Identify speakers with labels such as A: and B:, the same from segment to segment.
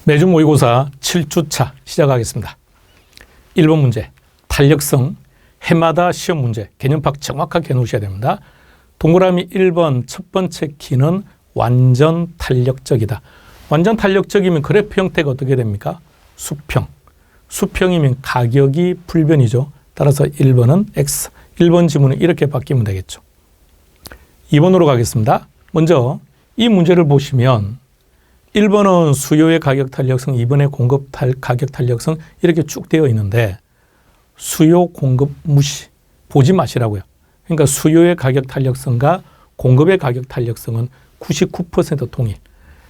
A: 매주 모의고사 7주차 시작하겠습니다. 1번 문제, 탄력성, 해마다 시험 문제, 개념 파악 정확하게 해놓으셔야 됩니다. 동그라미 1번 첫 번째 키는 완전 탄력적이다. 완전 탄력적이면 그래프 형태가 어떻게 됩니까? 수평. 수평이면 가격이 불변이죠. 따라서 1번은 X. 1번 지문은 이렇게 바뀌면 되겠죠. 2번으로 가겠습니다. 먼저 이 문제를 보시면 1번은 수요의 가격 탄력성, 2번의 공급 가격 탄력성 이렇게 쭉 되어 있는데 수요 공급 무시, 보지 마시라고요. 그러니까 수요의 가격 탄력성과 공급의 가격 탄력성은 99% 동일.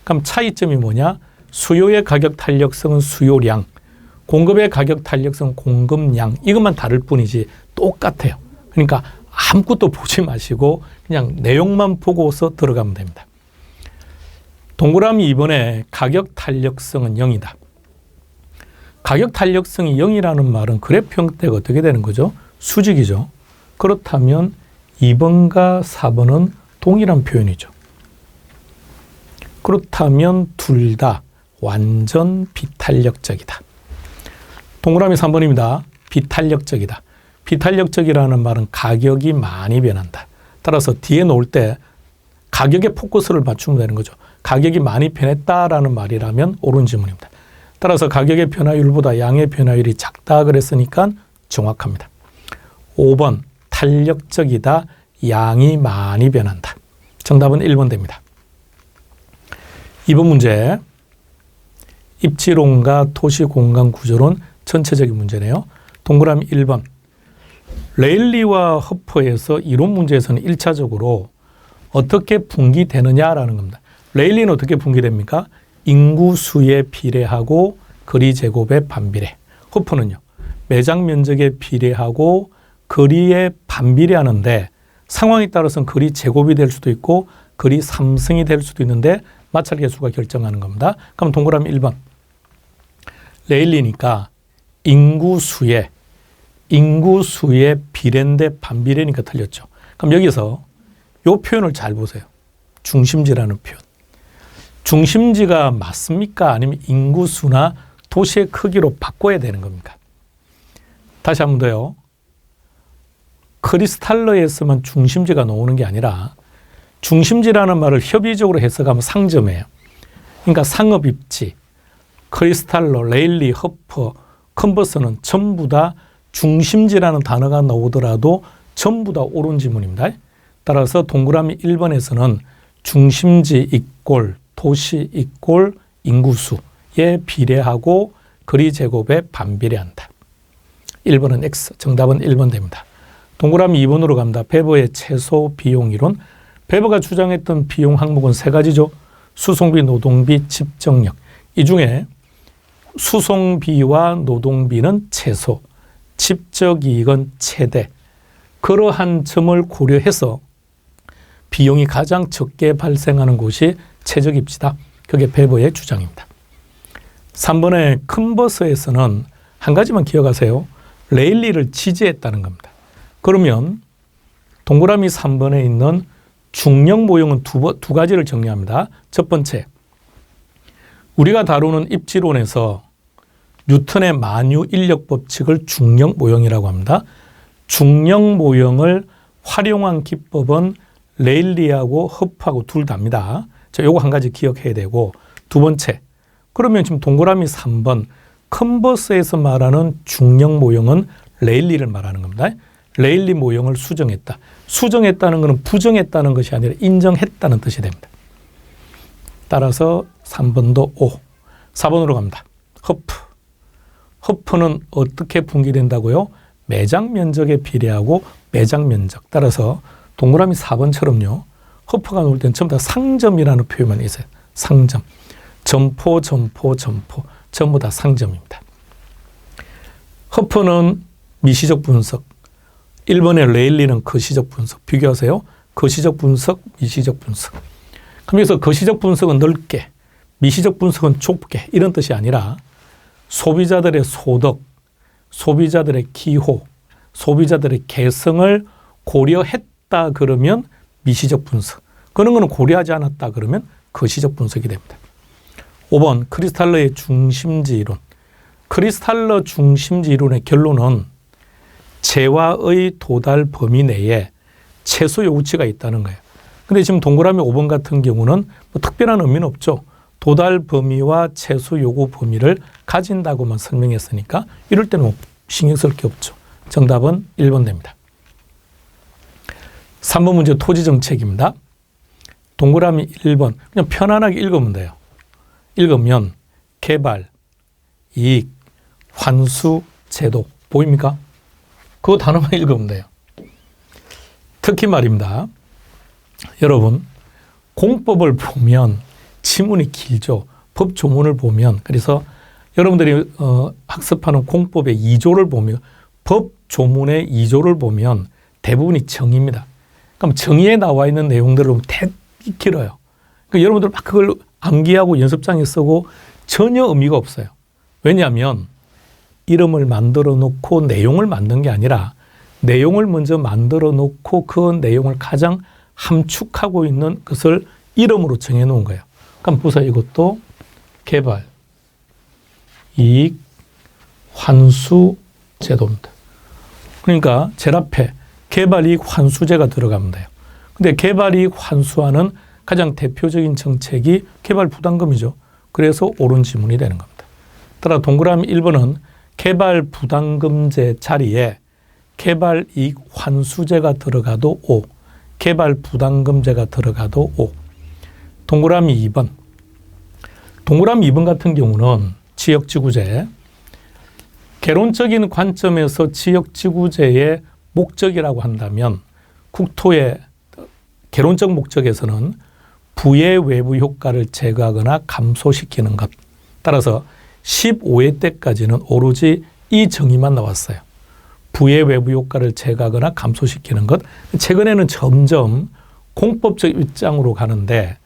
A: 그럼 차이점이 뭐냐? 수요의 가격 탄력성은 수요량, 공급의 가격 탄력성은 공급량. 이것만 다를 뿐이지 똑같아요. 그러니까 아무것도 보지 마시고 그냥 내용만 보고서 들어가면 됩니다. 동그라미 2번에 가격 탄력성은 0이다. 가격 탄력성이 0이라는 말은 그래프 형태가 어떻게 되는 거죠? 수직이죠. 그렇다면 2번과 4번은 동일한 표현이죠. 그렇다면 둘 다 완전 비탄력적이다. 동그라미 3번입니다. 비탄력적이다. 비탄력적이라는 말은 가격이 많이 변한다. 따라서 뒤에 놓을 때 가격에 포커스를 맞추면 되는 거죠. 가격이 많이 변했다라는 말이라면 옳은 지문입니다. 따라서 가격의 변화율보다 양의 변화율이 작다 그랬으니까 정확합니다. 5번 탄력적이다. 양이 많이 변한다. 정답은 1번 됩니다. 2번 문제. 입지론과 도시공간 구조론 전체적인 문제네요. 동그라미 1번. 레일리와 허퍼에서 이론 문제에서는 1차적으로 어떻게 분기되느냐라는 겁니다. 레일리는 어떻게 분기됩니까? 인구수에 비례하고 거리 제곱에 반비례. 허퍼는요. 매장 면적에 비례하고 거리에 반비례하는데 상황에 따라서는 거리 제곱이 될 수도 있고 거리 3승이 될 수도 있는데 마찰 계수가 결정하는 겁니다. 그럼 동그라미 1번. 레일리니까 인구수에 비례인데 반비례니까 틀렸죠. 그럼 여기서 이 표현을 잘 보세요. 중심지라는 표현. 중심지가 맞습니까? 아니면 인구수나 도시의 크기로 바꿔야 되는 겁니까? 다시 한 번 더요. 크리스탈러에서만 중심지가 나오는 게 아니라 중심지라는 말을 협의적으로 해석하면 상점이에요. 그러니까 상업 입지, 크리스탈러, 레일리, 허퍼, 컨버스는 전부 다 중심지라는 단어가 나오더라도 전부 다 옳은 지문입니다. 따라서 동그라미 1번에서는 중심지 이꼴 도시 이꼴 인구수에 비례하고 거리 제곱에 반비례한다. 1번은 X, 정답은 1번 됩니다. 동그라미 2번으로 갑니다. 베버의 최소 비용 이론. 베버가 주장했던 비용 항목은 세 가지죠. 수송비, 노동비, 집정력. 이 중에 수송비와 노동비는 최소, 집적이익은 최대. 그러한 점을 고려해서 비용이 가장 적게 발생하는 곳이 최적 입지다. 그게 베버의 주장입니다. 3번의 컨버스에서는 한 가지만 기억하세요. 레일리를 지지했다는 겁니다. 그러면 동그라미 3번에 있는 중력 모형은 두 가지를 정리합니다. 첫 번째, 우리가 다루는 입지론에서 뉴턴의 만유 인력 법칙을 중력 모형이라고 합니다. 중력 모형을 활용한 기법은 레일리하고 허프하고 둘 다입니다. 자, 요거 한 가지 기억해야 되고, 두 번째, 그러면 지금 동그라미 3번 컨버스에서 말하는 중력 모형은 레일리를 말하는 겁니다. 레일리 모형을 수정했다. 수정했다는 것은 부정했다는 것이 아니라 인정했다는 뜻이 됩니다. 따라서 3번도 O. 4번으로 갑니다. 허프. 허프는 어떻게 분기된다고요? 매장 면적에 비례하고 매장 면적. 따라서 동그라미 4번처럼요. 허프가 나올 때는 전부 다 상점이라는 표현만 있어요. 상점. 점포. 전부 다 상점입니다. 허프는 미시적 분석. 1번의 레일리는 거시적 분석. 비교하세요. 거시적 분석, 미시적 분석. 그럼 여기서 거시적 분석은 넓게, 미시적 분석은 좁게 이런 뜻이 아니라 소비자들의 소득, 소비자들의 기호, 소비자들의 개성을 고려했다 그러면 미시적 분석. 그런 거는 고려하지 않았다 그러면 거시적 분석이 됩니다. 5번 크리스탈러의 중심지 이론. 크리스탈러 중심지 이론의 결론은 재화의 도달 범위 내에 최소 요구치가 있다는 거예요. 근데 지금 동그라미 5번 같은 경우는 뭐 특별한 의미는 없죠. 도달 범위와 최소 요구 범위를 가진다고만 설명했으니까 이럴 때는 신경 쓸 게 없죠. 정답은 1번 됩니다. 3번 문제 토지 정책입니다. 동그라미 1번 그냥 편안하게 읽으면 돼요. 읽으면 개발, 이익, 환수, 제도 보입니까? 그 단어만 읽으면 돼요. 특히 말입니다. 여러분 공법을 보면 지문이 길죠. 법 조문을 보면 그래서 여러분들이 학습하는 공법의 2조를 보면 법 조문의 2조를 보면 대부분이 정의입니다. 그럼 정의에 나와 있는 내용들을 보면 되게 길어요. 그러니까 여러분들 막 그걸 암기하고 연습장에 쓰고 전혀 의미가 없어요. 왜냐하면 이름을 만들어 놓고 내용을 만든 게 아니라 내용을 먼저 만들어 놓고 그 내용을 가장 함축하고 있는 것을 이름으로 정해 놓은 거예요. 그럼 보세요. 이것도 개발, 이익, 환수, 제도입니다. 그러니까 제일 앞에 개발, 이익, 환수제가 들어가면 돼요. 근데 개발, 이익, 환수하는 가장 대표적인 정책이 개발 부담금이죠. 그래서 옳은 지문이 되는 겁니다. 따라 동그라미 1번은 개발 부담금제 자리에 개발, 이익, 환수제가 들어가도 O, 개발 부담금제가 들어가도 O. 동그라미 2번. 동그라미 2번 같은 경우는 지역지구제. 개론적인 관점에서 지역지구제의 목적이라고 한다면 국토의 개론적 목적에서는 부의 외부 효과를 제거하거나 감소시키는 것. 따라서 15회 때까지는 오로지 이 정의만 나왔어요. 부의 외부 효과를 제거하거나 감소시키는 것. 최근에는 점점 공법적 입장으로 가는데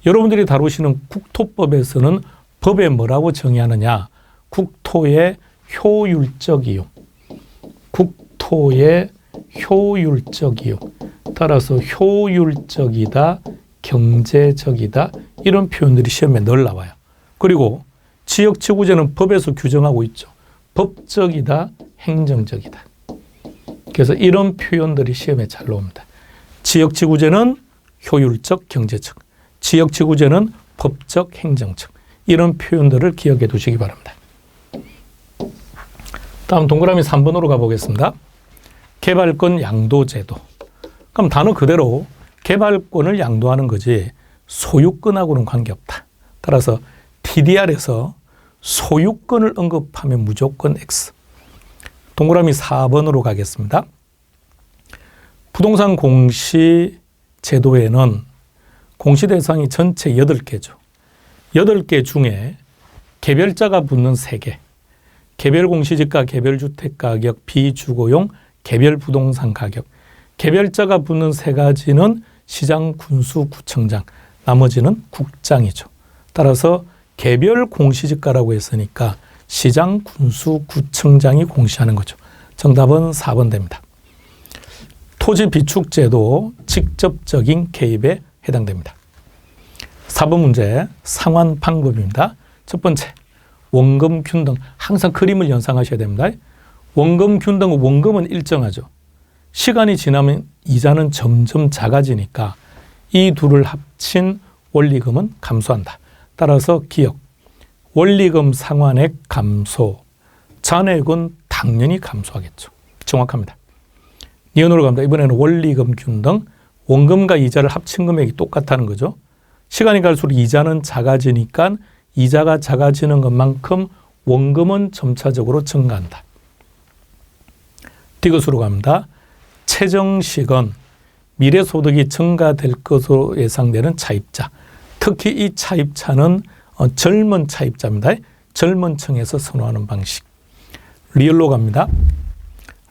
A: 여러분들이 다루시는 국토법에서는 법에 뭐라고 정의하느냐. 국토의 효율적 이용. 국토의 효율적 이용. 따라서 효율적이다, 경제적이다 이런 표현들이 시험에 늘 나와요. 그리고 지역지구제는 법에서 규정하고 있죠. 법적이다, 행정적이다. 그래서 이런 표현들이 시험에 잘 나옵니다. 지역지구제는 효율적, 경제적. 지역지구제는 법적, 행정적. 이런 표현들을 기억해 두시기 바랍니다. 다음 동그라미 3번으로 가보겠습니다. 개발권 양도제도. 그럼 단어 그대로 개발권을 양도하는 거지 소유권하고는 관계없다. 따라서 TDR에서 소유권을 언급하면 무조건 X. 동그라미 4번으로 가겠습니다. 부동산 공시 제도에는 공시 대상이 전체 8개죠. 8개 중에 개별자가 붙는 3개. 개별 공시지가, 개별 주택 가격, 비주거용, 개별 부동산 가격. 개별자가 붙는 3가지는 시장, 군수, 구청장. 나머지는 국장이죠. 따라서 개별 공시지가라고 했으니까 시장, 군수, 구청장이 공시하는 거죠. 정답은 4번 됩니다. 토지 비축제도 직접적인 개입에 해당됩니다. 4번 문제 상환 방법입니다. 첫 번째, 원금 균등. 항상 그림을 연상하셔야 됩니다. 원금 균등, 원금은 일정하죠. 시간이 지나면 이자는 점점 작아지니까 이 둘을 합친 원리금은 감소한다. 따라서 기억. 원리금 상환액 감소. 잔액은 당연히 감소하겠죠. 정확합니다. 니은으로 갑니다. 이번에는 원리금 균등. 원금과 이자를 합친 금액이 똑같다는 거죠. 시간이 갈수록 이자는 작아지니까 이자가 작아지는 것만큼 원금은 점차적으로 증가한다. 디귿으로 갑니다. 최정식은 미래소득이 증가될 것으로 예상되는 차입자. 특히 이 차입자는 젊은 차입자입니다. 젊은 층에서 선호하는 방식. 리얼로 갑니다.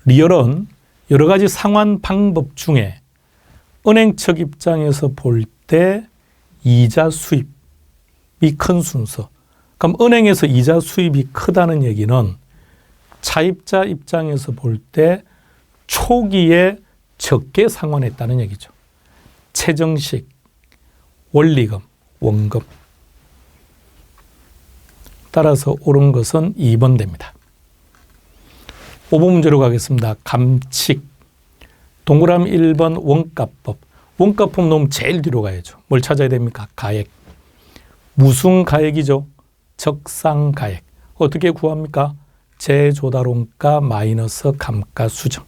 A: 리얼은 여러 가지 상환 방법 중에 은행 측 입장에서 볼 때 이자 수입이 큰 순서. 그럼 은행에서 이자 수입이 크다는 얘기는 차입자 입장에서 볼 때 초기에 적게 상환했다는 얘기죠. 최정식, 원리금, 원금. 따라서 옳은 것은 2번 됩니다. 5번 문제로 가겠습니다. 감칙. 동그라미 1번 원가법. 원가법 놓으면 제일 뒤로 가야죠. 뭘 찾아야 됩니까? 가액. 무슨 가액이죠? 적상가액. 어떻게 구합니까? 제조달원가 마이너스 감가수정.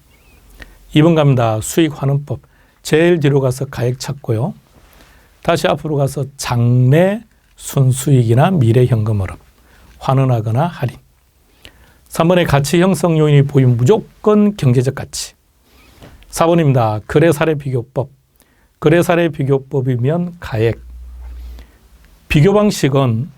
A: 2번 갑니다. 수익환원법. 제일 뒤로 가서 가액 찾고요. 다시 앞으로 가서 장래 순수익이나 미래현금흐름. 환원하거나 할인. 3번의 가치 형성 요인이 보이면 무조건 경제적 가치. 4번입니다. 거래사례 비교법. 거래사례 비교법이면 가액. 비교 방식은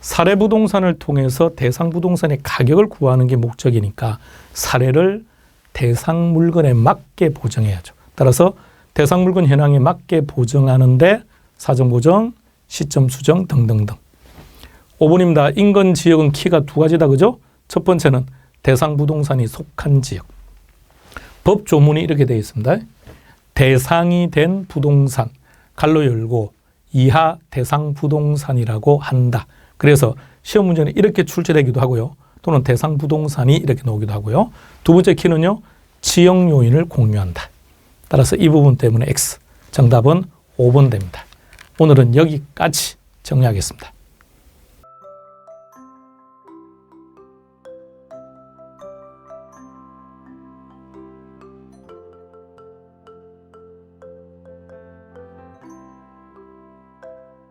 A: 사례 부동산을 통해서 대상 부동산의 가격을 구하는 게 목적이니까 사례를 대상 물건에 맞게 보정해야죠. 따라서 대상 물건 현황에 맞게 보정하는데 사정 보정, 시점 수정 등등등. 5번입니다. 인근 지역은 키가 두 가지다. 그죠? 첫 번째는 대상 부동산이 속한 지역. 법 조문이 이렇게 되어 있습니다. 대상이 된 부동산, 갈로 열고 이하 대상 부동산이라고 한다. 그래서 시험 문제는 이렇게 출제되기도 하고요. 또는 대상 부동산이 이렇게 나오기도 하고요. 두 번째 키는요. 지역 요인을 공유한다. 따라서 이 부분 때문에 X. 정답은 5번 됩니다. 오늘은 여기까지 정리하겠습니다.